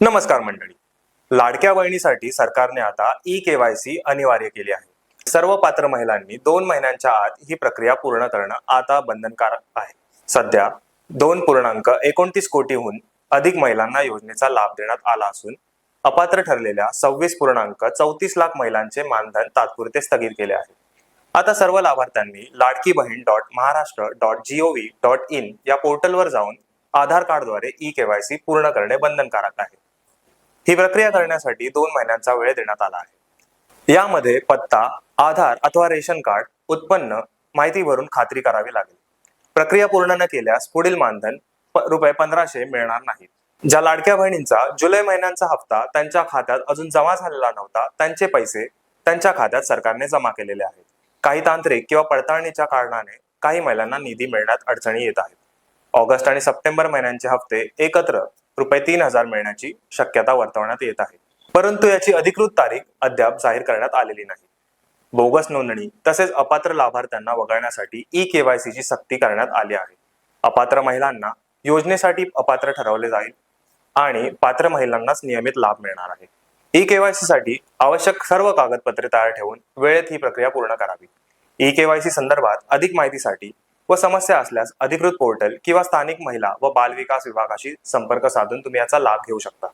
नमस्कार मंडळी. लाडक्या बहिणीसाठी सरकारने आता ई-केवायसी अनिवार्य केली आहे. सर्व पात्र महिलांनी 2 महिन्यांच्या आत ही प्रक्रिया पूर्ण करणं आता बंधनकारक आहे. सध्या 2.29 कोटीहून अधिक महिलांना योजनेचा लाभ देण्यात आला असून अपात्र ठरलेल्या 26.34 लाख महिलांचे मानधन तात्पुरते स्थगित केले आहे. आता सर्व लाभार्थ्यांनी ladkibahn.maharashtra.gov.in या पोर्टलवर जाऊन आधार कार्डद्वारे ई-केवायसी पूर्ण करणे बंधनकारक आहे. ही प्रक्रिया करण्यासाठी 2 महिन्यांचा वेळ देण्यात आला आहे. यामध्ये पत्ता, आधार अथवा रेशन कार्ड, उत्पन्न माहिती भरून खात्री करावी लागेल. प्रक्रिया पूर्ण न केल्यास पुढील मानधन ₹1500 मिळणार नाहीत. ज्या लाडक्या बहिणींचा जुलै महिन्यांचा हप्ता त्यांच्या खात्यात अजून जमा झालेला नव्हता, त्यांचे पैसे त्यांच्या खात्यात सरकारने जमा केलेले आहेत. काही तांत्रिक किंवा पडताळणीच्या कारणाने काही महिलांना निधी मिळण्यात अडचणी येत आहेत. ऑगस्ट आणि सप्टेंबर महिन्यांचे हप्ते एकत्र ₹3000 मिळण्याची शक्यता वर्तवण्यात येत आहे. परंतु याची अधिकृत तारीख अद्याप जाहीर करण्यात आलेली नाही. बोगस नोंदणी तसेच अपात्र लाभार्थ्यांना वगळण्यासाठी ई-केवायसीची सक्ती करण्यात आली आहे. अपात्र महिलांना योजनेसाठी अपात्र ठरवले जाईल आणि पात्र महिलांनाच नियमित लाभ मिळणार आहे. ई-केवायसी साठी आवश्यक सर्व कागदपत्रे तयार ठेवून वेळेत ही प्रक्रिया पूर्ण करावी. ई-केवायसी संदर्भात अधिक माहितीसाठी व समस्या असल्यास अधिकृत पोर्टल किंवा स्थानिक महिला व बाल विकास विभागाशी संपर्क साधून तुम्ही याचा लाभ घेऊ शकता.